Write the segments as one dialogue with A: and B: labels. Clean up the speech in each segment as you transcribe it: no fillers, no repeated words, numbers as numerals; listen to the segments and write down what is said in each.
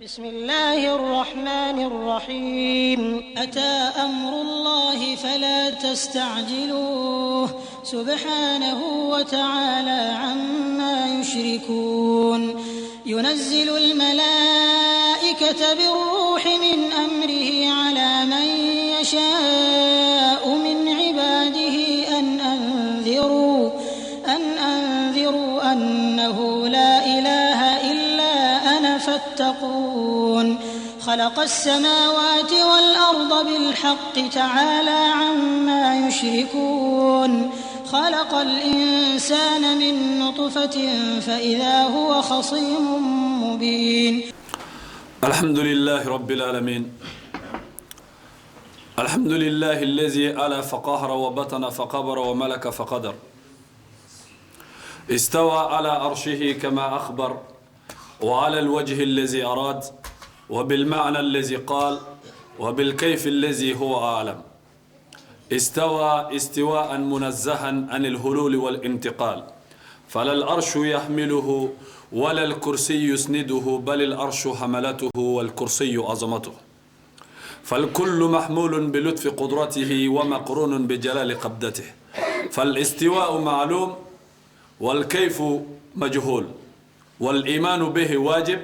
A: بسم الله الرحمن الرحيم أتى أمر الله فلا تستعجلوه سبحانه وتعالى عما يشركون ينزل الملائكة بالروح من أمره على من يشاء من عباده أن أنذروا أنه لا إله إلا أنا فاتقون خلق السماوات والأرض بالحق تعالى عما يشركون خلق الإنسان من نطفة فإذا هو خصيم مبين
B: الحمد لله رب العالمين الحمد لله الذي ألا فقهر وبطن فقبر وملك فقدر استوى على عرشه كما أخبر وعلى الوجه الذي أراد وبالمعنى الذي قال وبالكيف الذي هو أعلم استوى استواء منزها عن الهلول والانتقال فلا الأرش يحمله ولا الكرسي يسنده بل الأرش حملته والكرسي عظمته فالكل محمول بلطف قدرته ومقرون بجلال قبضته فالاستواء معلوم والكيف مجهول والإيمان به واجب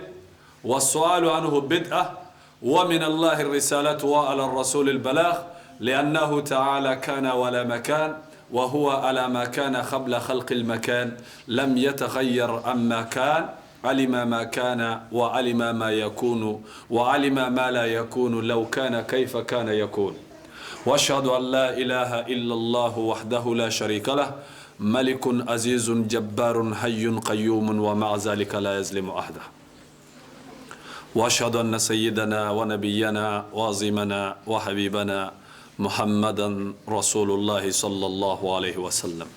B: والسؤال عنه بدعة ومن الله الرسالة وعلى الرسول البلاغ لأنه تعالى كان ولا مكان وهو على ما كان قبل خلق المكان لم يتغير عما كان علم ما كان وعلم ما يكون وعلم ما لا يكون لو كان كيف كان يكون واشهد أن لا إله إلا الله وحده لا شريك له ملك عزيز جبار حي قيوم ومع ذلك لا يظلم أحدا واشهد أن سيدنا ونبينا وعظيمنا وحبيبنا محمدا رسول الله صلى الله عليه وسلم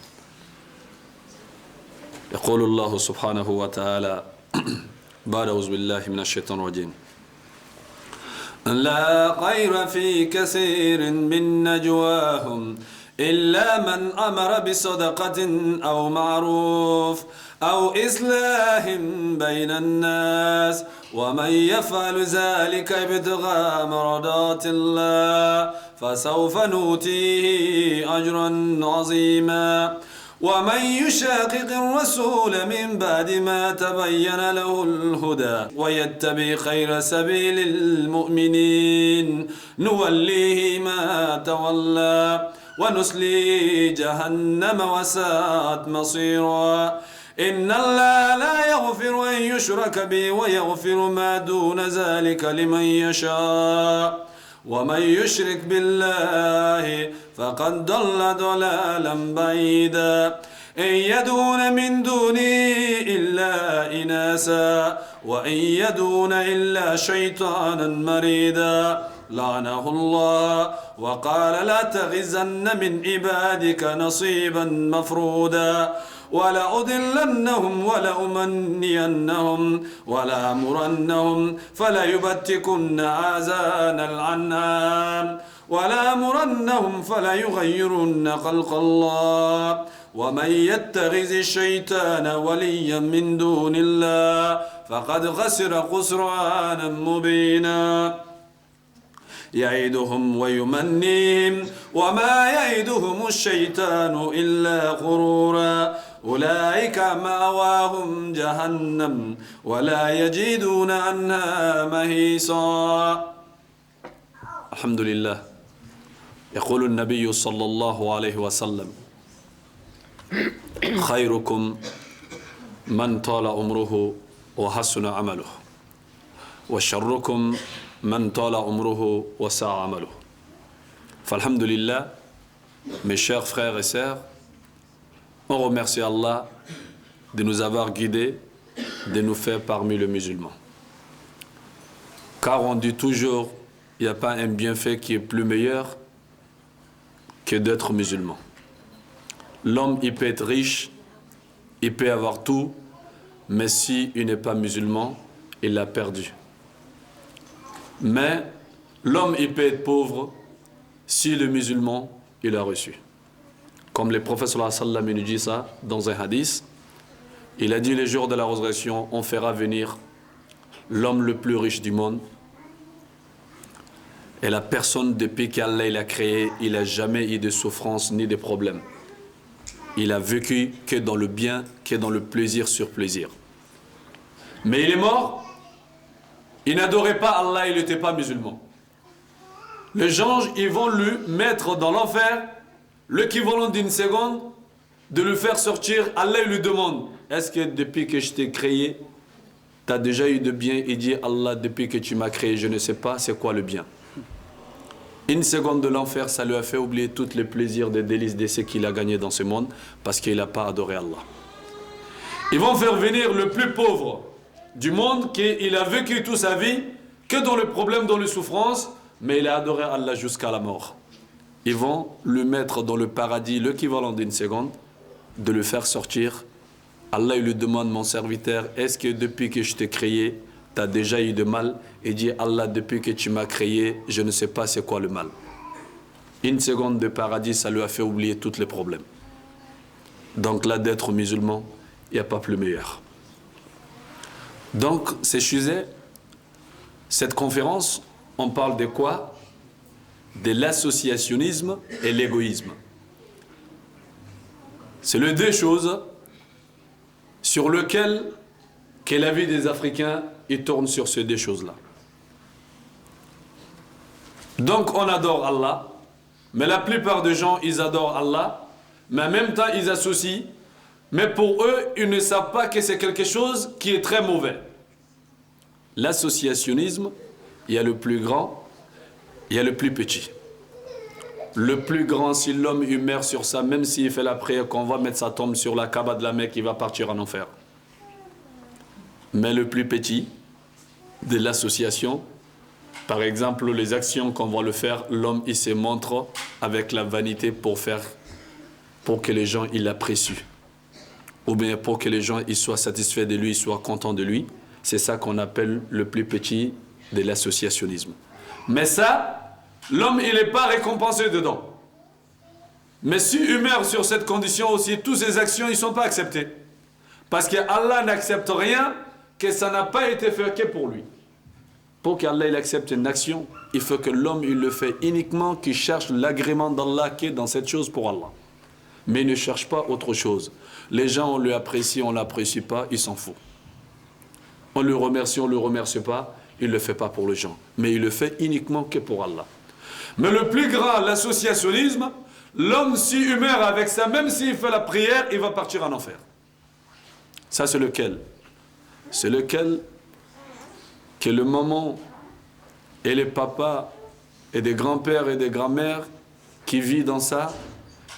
B: يقول الله سبحانه وتعالى بعد أعوذ بالله من الشيطان الرجيم لا خير في كثير من نجواهم إلا من أمر بصدقة أو معروف أو إصلاح بين الناس ومن يفعل ذلك ابتغاء مرضات الله فسوف نؤتيه أجرا عظيما ومن يشاقق الرسول من بعد ما تبين له الهدى ويتبع خير سبيل المؤمنين نوليه ما تولى ونسليه جهنم وساءت مصيرا إن الله لا يغفر أن يشرك به ويغفر ما دون ذلك لمن يشاء ومن يشرك بالله فقد ضل ضلالا بعيدا إن يدعون من دونه إلا إناثا وإن يدعون إلا شيطانا مريدا لعنه الله وقال لا تغزن من عبادك نصيبا مفرودا ولأضلنهم ولأمنينهم ولأمرنهم فليبتكن آذان الأنعام ولأمرنهم فليغيرن خلق الله ومن يتخذ الشيطان وليا من دون الله فقد خسر خسرانا مبينا يعدهم ويمنيهم وما يعدهم الشيطان إلا غرورا أولئك مأواهم جهنم ولا يجدون عنها محيصا الحمد لله يقول النبي صلى الله عليه وسلم خيركم من طال عمره وحسن عمله وشركم من طال عمره وساء عمله. Falhamdulillah, mes chers frères et sœurs, on remercie Allah de nous avoir guidés, de nous faire parmi les musulmans. Car on dit toujours, il n'y a pas un bienfait qui est plus meilleur que d'être musulman. L'homme, il peut être riche, il peut avoir tout, mais s'il n'est pas musulman, il l'a perdu. Mais l'homme, il peut être pauvre si le musulman, il a reçu. Comme le prophète sallallahu alayhi wa sallam nous dit ça dans un hadith, il a dit le jour de la résurrection, on fera venir l'homme le plus riche du monde. Et la personne, depuis qu'Allah l'a créé, il n'a jamais eu de souffrance ni de problème. Il a vécu que dans le bien, que dans le plaisir sur plaisir. Mais il est mort, il n'adorait pas Allah, il n'était pas musulman. Les anges, ils vont lui mettre dans l'enfer l'équivalent d'une seconde, de le faire sortir. Allah lui demande, est-ce que depuis que je t'ai créé, tu as déjà eu de bien? Il dit, Allah, depuis que tu m'as créé, je ne sais pas c'est quoi le bien. Une seconde de l'enfer, ça lui a fait oublier tous les plaisirs, des délices, de ce qu'il a gagné dans ce monde, parce qu'il n'a pas adoré Allah. Ils vont faire venir le plus pauvre du monde, qu'il a vécu toute sa vie, que dans le problème, dans les souffrances, mais il a adoré Allah jusqu'à la mort. Ils vont le mettre dans le paradis, l'équivalent d'une seconde, de le faire sortir. Allah il lui demande, mon serviteur, est-ce que depuis que je t'ai créé, tu as déjà eu de mal? Et dit, Allah, depuis que tu m'as créé, je ne sais pas c'est quoi le mal. Une seconde de paradis, ça lui a fait oublier tous les problèmes. Donc là, d'être musulman, il n'y a pas plus meilleur. Donc, c'est sujet, cette conférence, on parle de quoi? De l'associationnisme et l'égoïsme. C'est les deux choses sur lesquelles que la vie des Africains ils tournent sur ces deux choses-là. Donc on adore Allah, mais la plupart des gens ils adorent Allah, mais en même temps ils associent, mais pour eux ils ne savent pas que c'est quelque chose qui est très mauvais. L'associationnisme, il y a le plus grand, il y a le plus petit. Le plus grand, si l'homme il meurt sur ça, même s'il fait la prière qu'on va mettre sa tombe sur la Kaaba de la Mecque, il va partir en enfer. Mais le plus petit de l'association, par exemple les actions qu'on va le faire, l'homme il se montre avec la vanité pour que les gens ils l'apprécient, ou bien pour que les gens ils soient satisfaits de lui, ils soient contents de lui. C'est ça qu'on appelle le plus petit de l'associationnisme. Mais ça, l'homme il n'est pas récompensé dedans. Mais si il meurt sur cette condition aussi, toutes ses actions ils ne sont pas acceptées, parce que Allah n'accepte rien que ça n'a pas été fait que pour lui. Pour qu'Allah il accepte une action, il faut que l'homme il le fait uniquement qu'il cherche l'agrément d'Allah qui est dans cette chose pour Allah. Mais il ne cherche pas autre chose. Les gens on lui apprécie, on ne l'apprécie pas, il s'en fout. On le remercie, on ne le remercie pas, il ne le fait pas pour les gens. Mais il le fait uniquement que pour Allah. Mais le plus grand, l'associationnisme, l'homme s'il meurt avec ça, même s'il fait la prière, il va partir en enfer. Ça c'est lequel? C'est lequel que le maman et les papas et des grands-pères et des grands-mères qui vivent dans ça,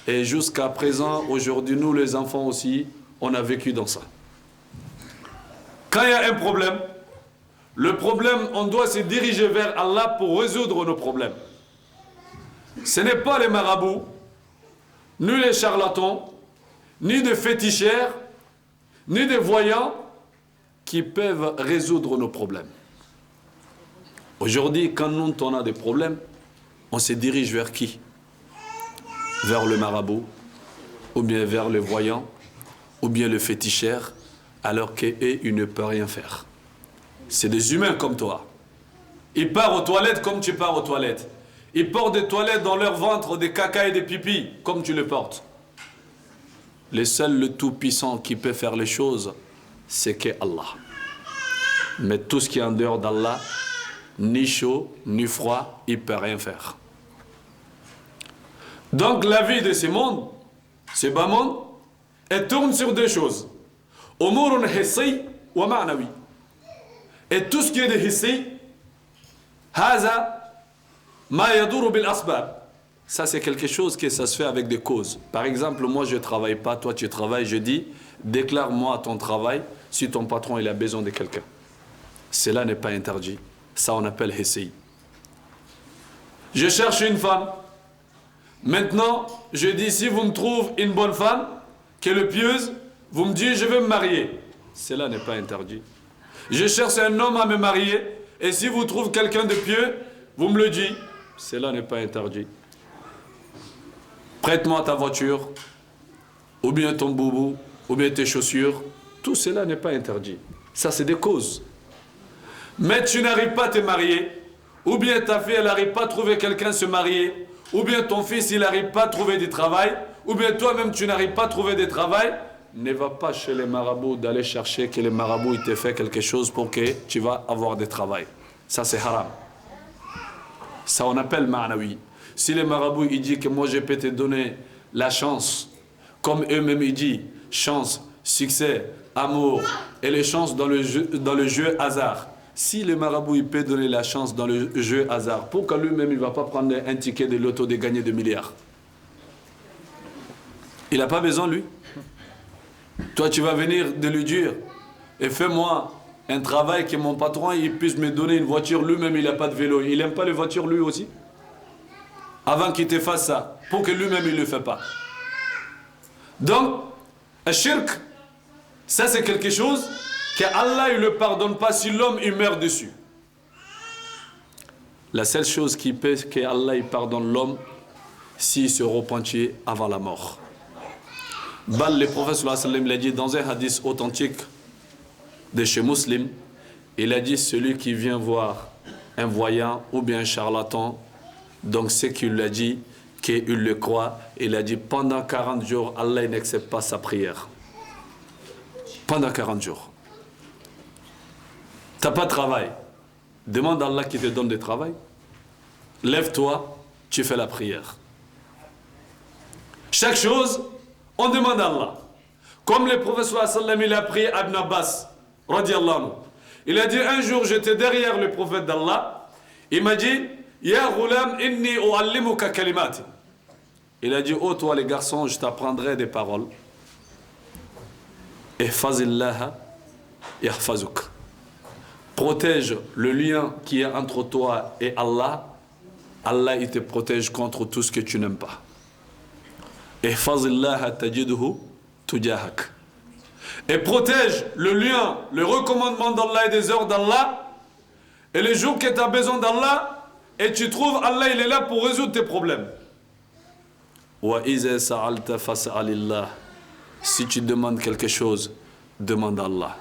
B: et jusqu'à présent, aujourd'hui, nous les enfants aussi, on a vécu dans ça. Quand il y a un problème, le problème, on doit se diriger vers Allah pour résoudre nos problèmes. Ce n'est pas les marabouts, ni les charlatans, ni des féticheurs, ni des voyants qui peuvent résoudre nos problèmes. Aujourd'hui, quand nous on a des problèmes, on se dirige vers qui? Vers le marabout, ou bien vers le voyant, ou bien le féticheur, alors qu'eux, ils ne peuvent rien faire. C'est des humains comme toi. Ils partent aux toilettes comme tu pars aux toilettes. Ils portent des toilettes dans leur ventre, des caca et des pipis, comme tu les portes. Le seul, le tout-puissant qui peut faire les choses, c'est que Allah. Mais tout ce qui est en dehors d'Allah, ni chaud, ni froid, il ne peut rien faire. Donc la vie de ce monde, ce bas monde, elle tourne sur deux choses. Umurun hissi wa ma'nawi. Et tout ce qui est de hissi, haza ma yaduru bil asbab. Ça c'est quelque chose que ça se fait avec des causes. Par exemple, moi je ne travaille pas, toi tu travailles, je dis, déclare-moi ton travail si ton patron il a besoin de quelqu'un. Cela n'est pas interdit. Ça on appelle hissi. Je cherche une femme. Maintenant, je dis, si vous me trouvez une bonne femme, qui est pieuse, vous me dites, je veux me marier. Cela n'est pas interdit. Je cherche un homme à me marier, et si vous trouvez quelqu'un de pieux, vous me le dites. Cela n'est pas interdit. Prête-moi ta voiture, ou bien ton boubou, ou bien tes chaussures. Tout cela n'est pas interdit. Ça, c'est des causes. mais tu n'arrives pas à te marier, ou bien ta fille, elle n'arrive pas à trouver quelqu'un se marier, ou bien ton fils, il n'arrive pas à trouver du travail, ou bien toi-même, tu n'arrives pas à trouver du travail, ne va pas chez les marabouts d'aller chercher que les marabouts ils te fait quelque chose pour que tu vas avoir du travail. Ça, c'est haram. Ça, on appelle ma'nawi. Si les marabouts, ils disent que moi, je peux te donner la chance, comme eux-mêmes, ils disent, chance, succès, amour, et les chances dans le jeu hasard. Si le marabout il peut donner la chance dans le jeu hasard, pourquoi lui-même il ne va pas prendre un ticket de loto de gagner 2 milliards? Il n'a pas besoin, lui. Toi, tu vas venir de lui dire, et fais-moi un travail que mon patron il puisse me donner une voiture. Lui-même, il n'a pas de vélo. Il n'aime pas les voitures, lui aussi. Avant qu'il te fasse ça, pour que lui-même, il ne le fait pas. Donc, un shirk, ça c'est quelque chose que Allah ne le pardonne pas si l'homme il meurt dessus. La seule chose qui peut que Allah il pardonne l'homme, s'il se repentit avant la mort. Le prophète sallallahu alayhi wa sallam l'a dit dans un hadith authentique de chez Muslim, il a dit celui qui vient voir un voyant ou bien un charlatan, donc ce qu'il lui a dit, qu'il le croit, il a dit pendant 40 jours, Allah n'accepte pas sa prière. Pendant 40 jours. Tu n'as pas de travail. Demande à Allah qui te donne du travail. Lève-toi, tu fais la prière. Chaque chose, on demande à Allah. Comme le prophète sallallahu alayhi wa sallam, il a prié à Ibn Abbas, radiallahu anhu. Il a dit un jour, j'étais derrière le prophète d'Allah. Il m'a dit, Ya ghulam, inni u'allimuka kalimati. Il a dit, oh toi les garçons, je t'apprendrai des paroles. Ihfazillaha yahfazuk. Protège le lien qui est entre toi et Allah. Allah, il te protège contre tout ce que tu n'aimes pas. Ihfazillaha tajidhu tujahak. Et protège le lien, le recommandement d'Allah et des heures d'Allah. Et les jours que tu as besoin d'Allah, et tu trouves Allah, il est là pour résoudre tes problèmes. Si tu demandes quelque chose, demande à Allah.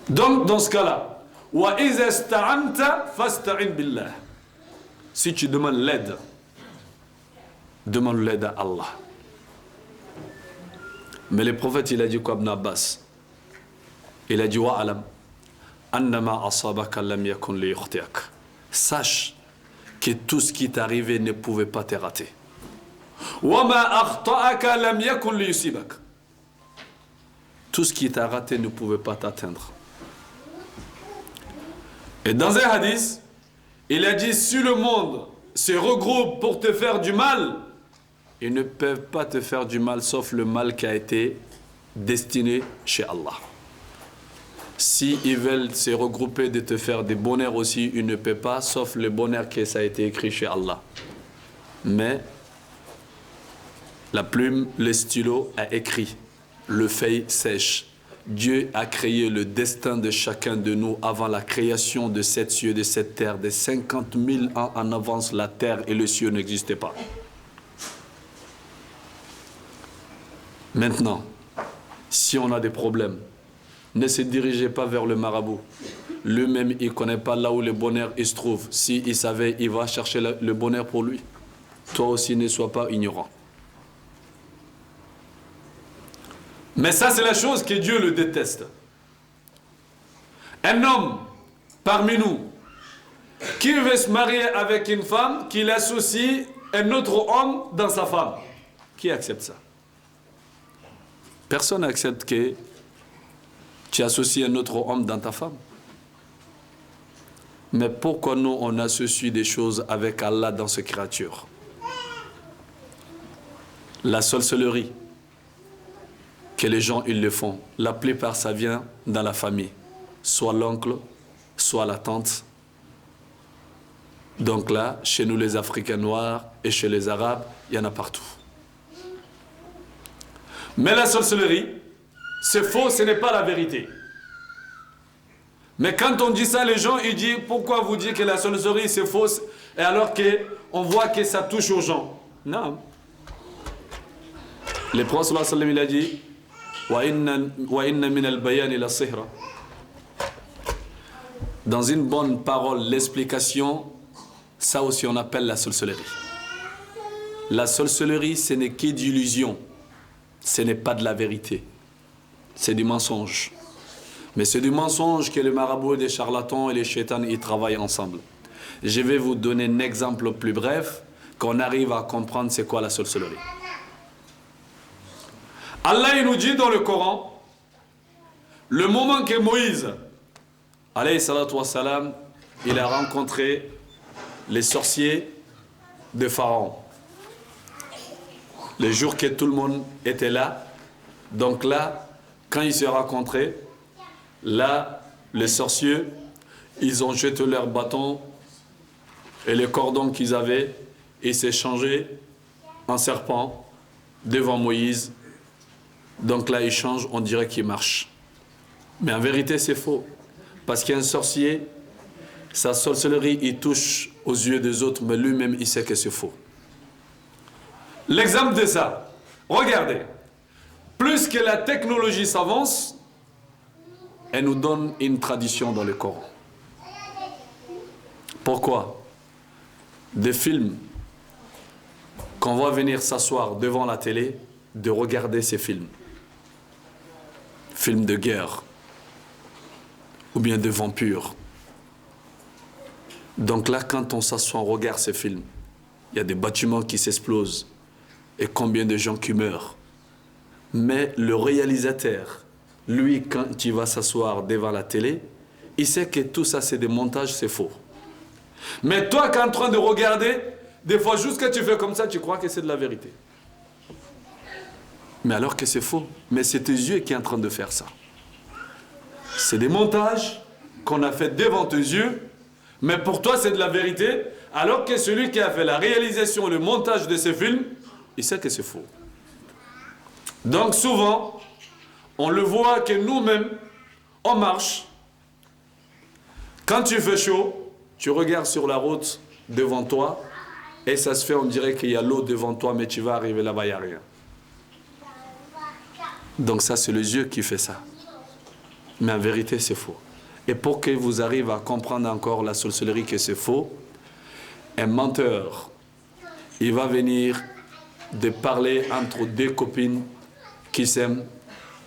B: Donc dans ce cas-là, si tu demandes l'aide, demande l'aide à Allah. Mais le prophète, il a dit quoi, Ibn Abbas? Il a dit wa'alam annama asabaka lam yakun li yukhtiak. Sache que tout ce qui t'est arrivé ne pouvait pas te rater. Wa ma akhta'aka lam yakun li yusibak. Tout ce qui t'a raté ne pouvait pas t'atteindre. Et dans un hadith, il a dit si le monde se regroupe pour te faire du mal, ils ne peuvent pas te faire du mal sauf le mal qui a été destiné chez Allah. Si ils veulent se regrouper de te faire des bonheurs aussi, ils ne peuvent pas sauf le bonheur qui a été écrit chez Allah. Mais la plume, le stylo a écrit, le feuille sèche. Dieu a créé le destin de chacun de nous avant la création de ces cieux, de cette terre. De 50 000 ans en avance, la terre et le ciel n'existaient pas. Maintenant, si on a des problèmes, ne se dirigez pas vers le marabout. Lui-même, il ne connaît pas là où le bonheur il se trouve. S'il savait, il va chercher le bonheur pour lui. Toi aussi, ne sois pas ignorant. Mais ça, c'est la chose que Dieu le déteste. Un homme parmi nous qui veut se marier avec une femme, qu'il associe un autre homme dans sa femme. Qui accepte ça? Personne n'accepte que tu associes un autre homme dans ta femme. Mais pourquoi nous, on associe des choses avec Allah dans ces créatures? La sorcellerie que les gens ils le font, la plupart ça vient dans la famille, soit l'oncle, soit la tante. Donc là, chez nous les Africains noirs et chez les Arabes, il y en a partout. Mais la sorcellerie, c'est faux, ce n'est pas la vérité. Mais quand on dit ça, les gens, ils disent, pourquoi vous dites que la sorcellerie c'est fausse, et alors qu'on voit que ça touche aux gens? Non. Le prophète sallallahu alayhi wa sallam, il a dit, wa inna min al-bayani la sihra. Dans une bonne parole, l'explication, ça aussi on appelle la sorcellerie. La sorcellerie, ce n'est que d'illusion. Ce n'est pas de la vérité. C'est du mensonge. Mais c'est du mensonge que les marabouts, les charlatans et les chétans, ils travaillent ensemble. Je vais vous donner un exemple plus bref, qu'on arrive à comprendre c'est quoi la sorcellerie. Allah il nous dit dans le Coran, le moment que Moïse, alayhi salatu wassalam, il a rencontré les sorciers de Pharaon. Le jour que tout le monde était là, donc là, quand ils se rencontraient, là, les sorciers, ils ont jeté leurs bâtons et les cordons qu'ils avaient, et s'est changé en serpent devant Moïse. Donc là, il change, on dirait qu'il marche. Mais en vérité, c'est faux. Parce qu'un sorcier, sa sorcellerie, il touche aux yeux des autres, mais lui-même, il sait que c'est faux. L'exemple de ça, regardez. Plus que la technologie s'avance, elle nous donne une tradition dans le Coran. Pourquoi? Des films qu'on va venir s'asseoir devant la télé, de regarder ces films. Films de guerre, ou bien de vampires. Donc là, quand on s'assoit, on regarde ces films, il y a des bâtiments qui s'explosent, et combien de gens qui meurent. Mais le réalisateur, lui, quand il va s'asseoir devant la télé, il sait que tout ça, c'est des montages, c'est faux. Mais toi, quand tu es en train de regarder, des fois, juste que tu fais comme ça, tu crois que c'est de la vérité. Mais alors que c'est faux. Mais c'est tes yeux qui sont en train de faire ça. C'est des montages qu'on a fait devant tes yeux, mais pour toi, c'est de la vérité, alors que celui qui a fait la réalisation, le montage de ces films, il sait que c'est faux. Donc souvent, on le voit que nous-mêmes, on marche. Quand tu fais chaud, tu regardes sur la route devant toi, et ça se fait, on dirait qu'il y a l'eau devant toi, mais tu vas arriver là-bas, il n'y a rien. Donc ça, c'est les yeux qui fait ça. Mais en vérité, c'est faux. Et pour que vous arriviez à comprendre encore la sorcellerie que c'est faux, un menteur, il va venir de parler entre deux copines qui s'aiment.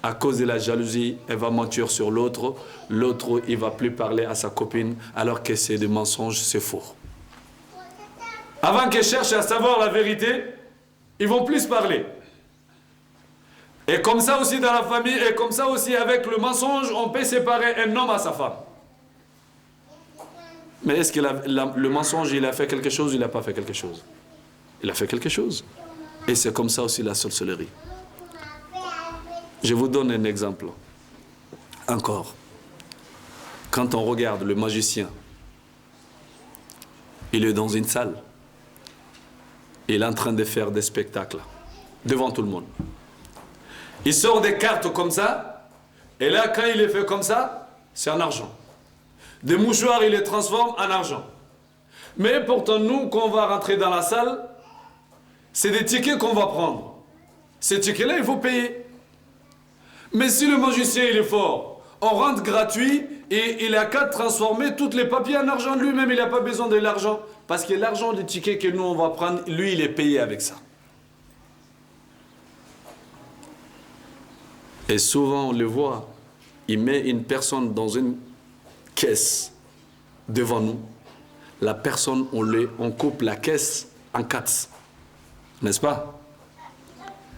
B: À cause de la jalousie, elle va mentir sur l'autre. L'autre, il ne va plus parler à sa copine, alors que c'est des mensonges, c'est faux. Avant qu'ils cherchent à savoir la vérité, ils vont plus parler. Et comme ça aussi dans la famille, et comme ça aussi avec le mensonge, on peut séparer un homme à sa femme. Mais est-ce que le mensonge, il a fait quelque chose ou il n'a pas fait quelque chose? Il a fait quelque chose. Et c'est comme ça aussi la sorcellerie. Je vous donne un exemple. Encore. Quand on regarde le magicien, il est dans une salle. Il est en train de faire des spectacles devant tout le monde. Il sort des cartes comme ça, et là, quand il les fait comme ça, c'est en argent. Des mouchoirs, il les transforme en argent. Mais pourtant, nous, quand on va rentrer dans la salle, c'est des tickets qu'on va prendre. Ces tickets-là, il faut payer. Mais si le magicien, il est fort, on rentre gratuit, et il a qu'à transformer tous les papiers en argent. Lui-même, il n'a pas besoin de l'argent. Parce que l'argent du ticket que nous, on va prendre, lui, il est payé avec ça. Et souvent, on le voit, il met une personne dans une caisse devant nous. La personne, on coupe la caisse en quatre. N'est-ce pas?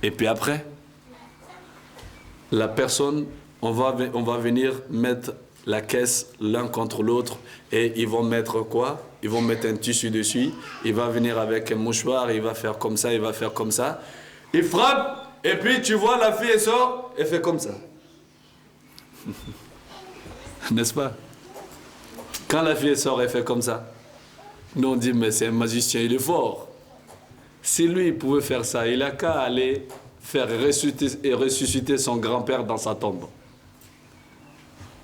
B: Et puis après, la personne, on va venir mettre la caisse l'un contre l'autre et ils vont mettre quoi? Ils vont mettre un tissu dessus. Il va venir avec un mouchoir, il va faire comme ça, il va faire comme ça. Il frappe. Et puis tu vois la fille elle sort, elle fait comme ça. N'est-ce pas? Quand la fille elle sort, elle fait comme ça. Nous on dit mais c'est un magicien, il est fort. Si lui il pouvait faire ça, il n'a qu'à aller faire ressusciter son grand-père dans sa tombe.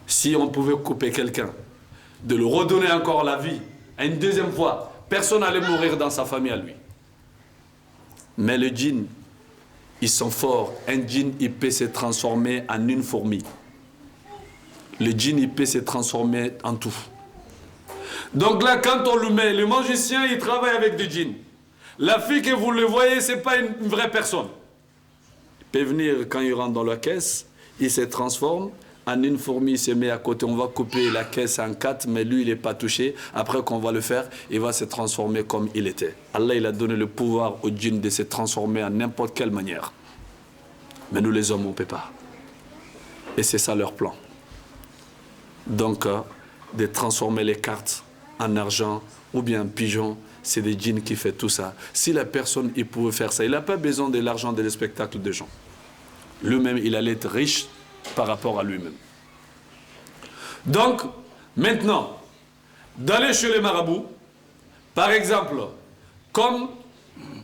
B: Si on pouvait couper quelqu'un, de le redonner encore la vie, une deuxième fois, personne n'allait mourir dans sa famille à lui. Mais le djinn, ils sont forts. Un djinn, il peut se transformer en une fourmi. Le djinn, il peut se transformer en tout. Donc là, quand on le met, le magicien, il travaille avec des djinns. La fille que vous le voyez, ce n'est pas une vraie personne. Il peut venir, quand il rentre dans la caisse, il se transforme en une fourmi, il se met à côté. On va couper la caisse en 4, mais lui, il n'est pas touché. Après qu'on va le faire, il va se transformer comme il était. Allah, il a donné le pouvoir aux djinns de se transformer en n'importe quelle manière. Mais nous, les hommes, on ne peut pas. Et c'est ça leur plan. Donc, de transformer les cartes en argent ou bien en pigeon, c'est des djinns qui font tout ça. Si la personne, il pouvait faire ça, il n'a pas besoin de l'argent des spectacles des gens. Lui-même, il allait être riche par rapport à lui-même. Donc, maintenant, d'aller chez les marabouts, par exemple, comme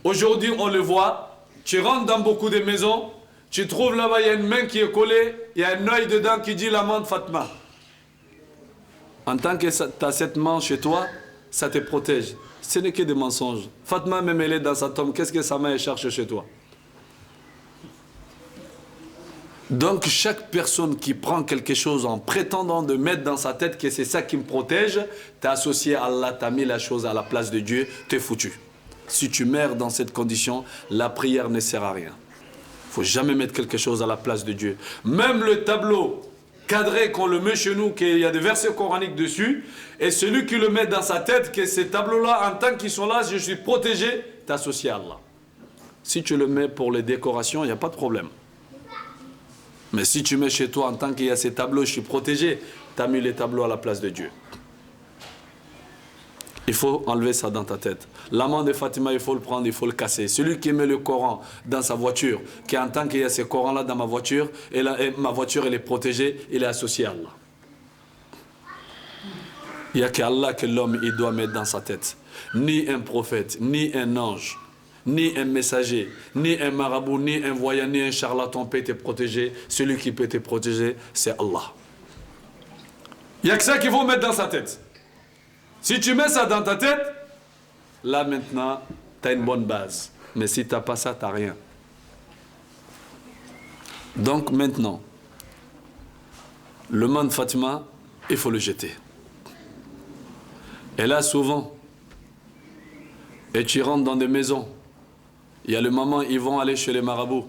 B: aujourd'hui on le voit, tu rentres dans beaucoup de maisons, tu trouves là-bas, il y a une main qui est collée, il y a un œil dedans qui dit la main de Fatma. En tant que tu as cette main chez toi, ça te protège. Ce n'est que des mensonges. Fatma, même elle est dans sa tombe, qu'est-ce que sa main cherche chez toi? Donc chaque personne qui prend quelque chose en prétendant de mettre dans sa tête que c'est ça qui me protège, tu as associé à Allah, tu as mis la chose à la place de Dieu, tu es foutu. Si tu meurs dans cette condition, la prière ne sert à rien. Il ne faut jamais mettre quelque chose à la place de Dieu. Même le tableau cadré qu'on le met chez nous, qu'il y a des versets coraniques dessus, et celui qui le met dans sa tête, que ces tableaux-là, en tant qu'ils sont là, je suis protégé, tu es associé à Allah. Si tu le mets pour les décorations, il n'y a pas de problème. Mais si tu mets chez toi en tant qu'il y a ces tableaux, je suis protégé, tu as mis les tableaux à la place de Dieu. Il faut enlever ça dans ta tête. L'amant de Fatima, il faut le prendre, il faut le casser. Celui qui met le Coran dans sa voiture, qui entend qu'il y a ce Coran-là dans ma voiture, et ma voiture elle est protégée, il est associé à Allah. Il n'y a qu'Allah que l'homme il doit mettre dans sa tête. Ni un prophète, ni un ange, ni un messager, ni un marabout, ni un voyant, ni un charlatan peut te protéger. Celui qui peut te protéger, c'est Allah. Il n'y a que ça qu'il faut mettre dans sa tête. Si tu mets ça dans ta tête, là maintenant, tu as une bonne base. Mais si tu n'as pas ça, tu n'as rien. Donc maintenant, le monde Fatima, il faut le jeter. Et là, souvent, et tu rentres dans des maisons, il y a le moment, ils vont aller chez les marabouts,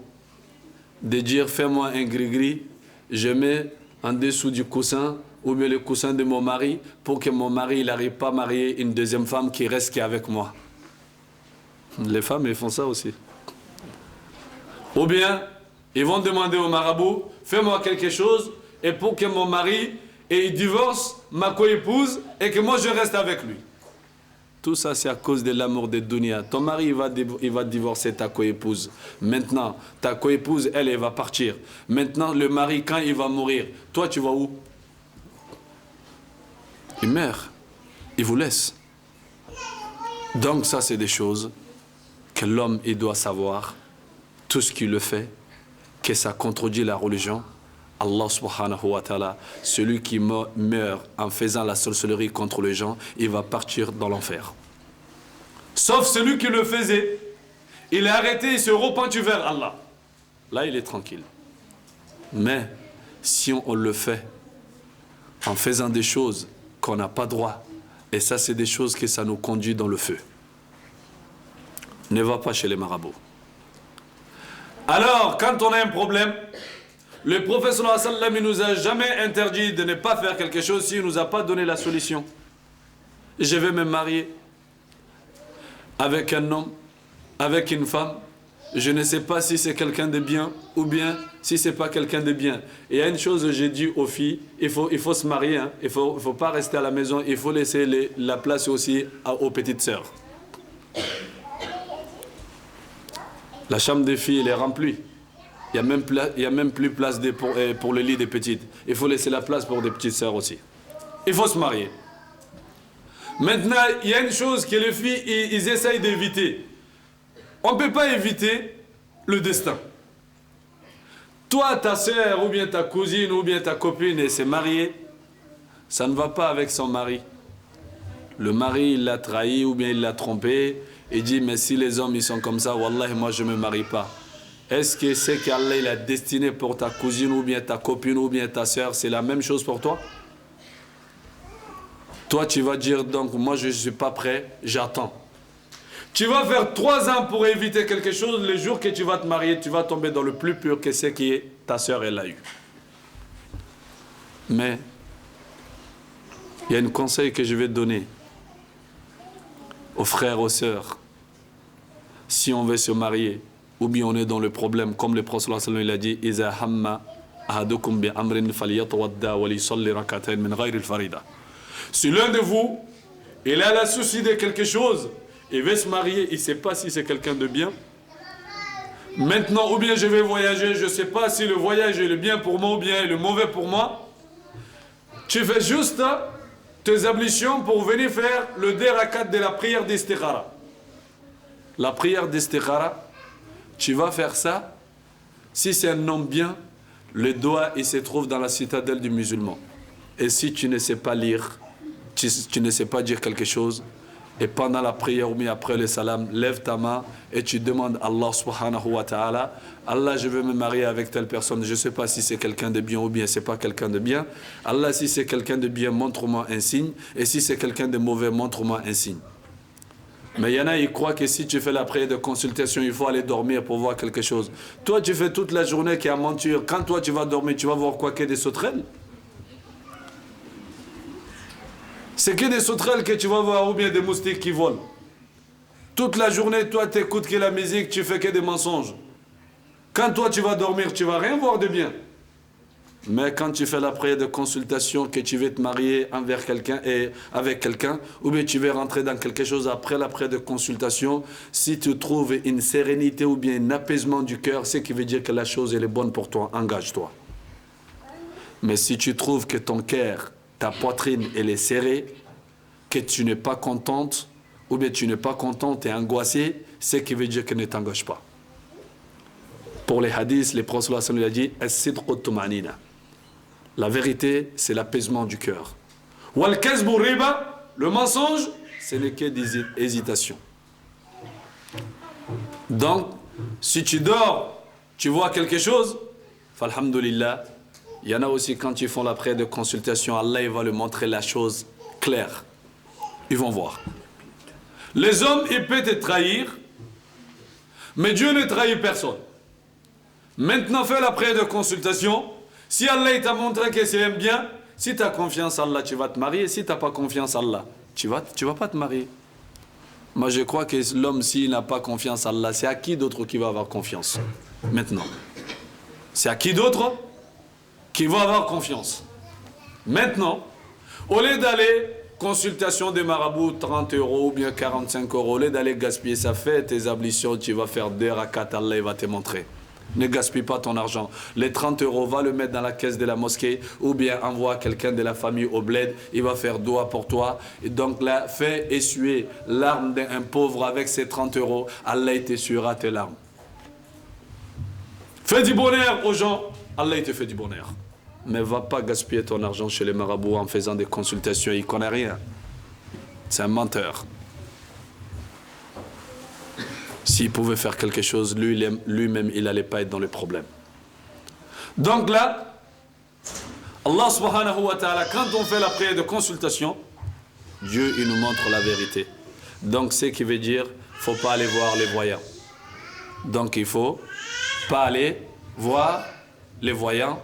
B: de dire, fais-moi un gris-gris, je mets en dessous du coussin, ou bien le coussin de mon mari, pour que mon mari n'arrive pas à marier une deuxième femme qui reste qu'avec moi. Les femmes, elles font ça aussi. Ou bien, ils vont demander au marabout, fais-moi quelque chose, et pour que mon mari, et il divorce ma co-épouse, et que moi je reste avec lui. Tout ça, c'est à cause de l'amour de dunya. Ton mari, il va divorcer ta co-épouse. Maintenant, ta co-épouse, elle va partir. Maintenant, le mari, quand il va mourir, toi, tu vas où? Il meurt. Il vous laisse. Donc, ça, c'est des choses que l'homme, il doit savoir. Tout ce qu'il le fait, que ça contredit la religion. Allah subhanahu wa ta'ala, celui qui meurt en faisant la sorcellerie contre les gens, il va partir dans l'enfer. Sauf celui qui le faisait, il est arrêté, il se repentit vers Allah. Là, il est tranquille. Mais si on le fait en faisant des choses qu'on n'a pas droit, et ça, c'est des choses que ça nous conduit dans le feu. Ne va pas chez les marabouts. Alors, quand on a un problème, le prophète sallallahu alayhi wa sallam, il nous a jamais interdit de ne pas faire quelque chose s'il ne nous a pas donné la solution. Je vais me marier avec un homme, avec une femme. Je ne sais pas si c'est quelqu'un de bien ou bien si c'est pas quelqu'un de bien. Et il y a une chose que j'ai dit aux filles, il faut se marier, hein. Il faut pas rester à la maison, il faut laisser la place aussi aux petites sœurs. La chambre des filles, elle est remplie. Il n'y a même plus place pour le lit des petites. Il faut laisser la place pour des petites sœurs aussi. Il faut se marier. Maintenant, il y a une chose que les filles, ils essayent d'éviter. On ne peut pas éviter le destin. Toi, ta sœur, ou bien ta cousine, ou bien ta copine, elle s'est mariée. ça ne va pas avec son mari. Le mari, il l'a trahi ou bien il l'a trompé. Il dit, mais si les hommes, ils sont comme ça, Wallah, moi, je ne me marie pas. Est-ce que c'est qu'Allah, il a destiné pour ta cousine ou bien ta copine ou bien ta soeur, c'est la même chose pour toi? Toi, tu vas dire, donc, moi, je ne suis pas prêt, j'attends. Tu vas faire 3 ans pour éviter quelque chose. Le jour que tu vas te marier, tu vas tomber dans le plus pur que c'est qui est ta soeur, elle a eu. Mais, il y a un conseil que je vais te donner aux frères, aux sœurs. Si on veut se marier, ou bien on est dans le problème, comme le prophète sallallahu alayhi wa sallam, il a dit, Iza hamma ahadukum bi amrin falyatawadda wa lisalli rak'atayn min ghayri al-farida. Si l'un de vous, il a la souci de quelque chose, il veut se marier, il ne sait pas si c'est quelqu'un de bien. Maintenant, ou bien je vais voyager, je ne sais pas si le voyage est le bien pour moi ou bien le mauvais pour moi. Tu fais juste tes ablutions pour venir faire le 2 rakat de la prière d'istikhara. La prière d'istikhara, tu vas faire ça. Si c'est un homme bien, le doigt il se trouve dans la citadelle du musulman. Et si tu ne sais pas lire, tu ne sais pas dire quelque chose, et pendant la prière ou bien après le salam, lève ta main et tu demandes à Allah subhanahu wa ta'ala, Allah, je veux me marier avec telle personne, je ne sais pas si c'est quelqu'un de bien ou bien c'est pas quelqu'un de bien. Allah, si c'est quelqu'un de bien, montre-moi un signe, et si c'est quelqu'un de mauvais, montre-moi un signe. Mais il y en a, ils croient que si tu fais la prière de consultation, il faut aller dormir pour voir quelque chose. Toi, tu fais toute la journée qui est à mentir. Quand toi, tu vas dormir, tu vas voir quoi que des sauterelles? C'est que des sauterelles que tu vas voir ou bien des moustiques qui volent. Toute la journée, toi, tu écoutes que la musique, tu fais que des mensonges. Quand toi, tu vas dormir, tu ne vas rien voir de bien. Mais quand tu fais la prière de consultation, que tu veux te marier envers quelqu'un et avec quelqu'un, ou bien tu veux rentrer dans quelque chose après la prière de consultation, si tu trouves une sérénité ou bien un apaisement du cœur, c'est qui veut dire que la chose elle est bonne pour toi, engage-toi. Mais si tu trouves que ton cœur, ta poitrine, elle est serrée, que tu n'es pas contente, ou bien tu n'es pas contente et angoissée, c'est qui veut dire que ne t'engage pas. Pour les hadiths, les prophètes sallallahu alayhi wa sallam a dit as-sidqu tumanina. La vérité, c'est l'apaisement du cœur. Wal kazbu riba, le mensonge, ce n'est que des hésitations. Donc, si tu dors, tu vois quelque chose, falhamdulillah, il y en a aussi quand ils font la prière de consultation, Allah il va leur montrer la chose claire. Ils vont voir. Les hommes, ils peuvent te trahir, mais Dieu ne trahit personne. Maintenant, fais la prière de consultation. Si Allah t'a montré que c'est bien, si tu as confiance en Allah, tu vas te marier. Si tu n'as pas confiance en Allah, tu vas pas te marier. Moi, je crois que l'homme, s'il n'a pas confiance en Allah, c'est à qui d'autre qui va avoir confiance? Maintenant. C'est à qui d'autre qui va avoir confiance? Maintenant, au lieu d'aller consultation des marabouts, 30 € ou bien 45 €, au lieu d'aller gaspiller ça, fait tes ablutions, tu vas faire 2 rakats, Allah il va te montrer. Ne gaspille pas ton argent. Les 30 €, va le mettre dans la caisse de la mosquée ou bien envoie quelqu'un de la famille au bled. Il va faire doigt pour toi. Et donc là, fais essuyer l'arme d'un pauvre avec ces 30 €. Allah t'essuiera tes larmes. Fais du bonheur aux gens. Allah te fait du bonheur. Mais va pas gaspiller ton argent chez les marabouts en faisant des consultations. Il ne connaît rien. C'est un menteur. S'il pouvait faire quelque chose, lui-même, il n'allait pas être dans le problème. Donc là, Allah subhanahu wa ta'ala, quand on fait la prière de consultation, Dieu, il nous montre la vérité. Donc, ce qui veut dire, il ne faut pas aller voir les voyants. Donc, il ne faut pas aller voir les voyants,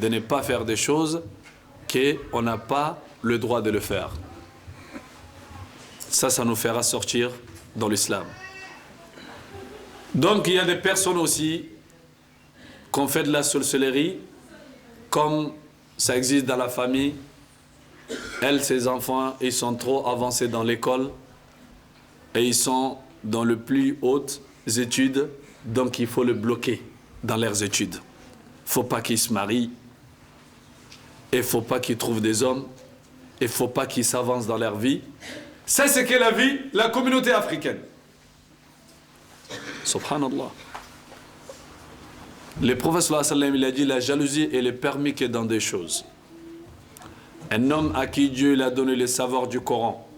B: de ne pas faire des choses qu'on n'a pas le droit de le faire. Ça nous fera sortir dans l'islam. Donc, il y a des personnes aussi qui ont fait de la sorcellerie, comme ça existe dans la famille. Elle, ses enfants, ils sont trop avancés dans l'école et ils sont dans les plus hautes études, donc il faut les bloquer dans leurs études. Il ne faut pas qu'ils se marient, il ne faut pas qu'ils trouvent des hommes, il ne faut pas qu'ils s'avancent dans leur vie. Ça, c'est que la vie, la communauté africaine. Subhanallah. Le prophète sallallahu alayhi wa sallam, il a dit la jalousie elle est permise que dans des choses. Un homme à qui Dieu a donné le savoir du Coran.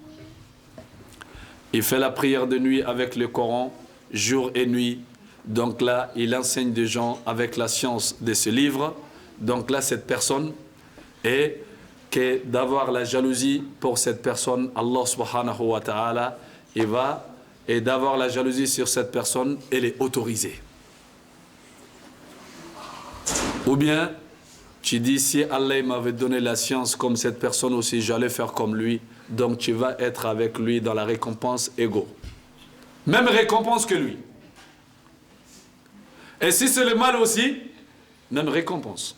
B: Il fait la prière de nuit avec le Coran, jour et nuit. Donc là, il enseigne des gens avec la science de ce livre. Donc là, cette personne, et que d'avoir la jalousie pour cette personne, Allah subhanahu wa ta'ala, et d'avoir la jalousie sur cette personne, elle est autorisée. Ou bien, tu dis, si Allah m'avait donné la science comme cette personne aussi, j'allais faire comme lui. Donc tu vas être avec lui dans la récompense égaux. Même récompense que lui. Et si c'est le mal aussi, même récompense.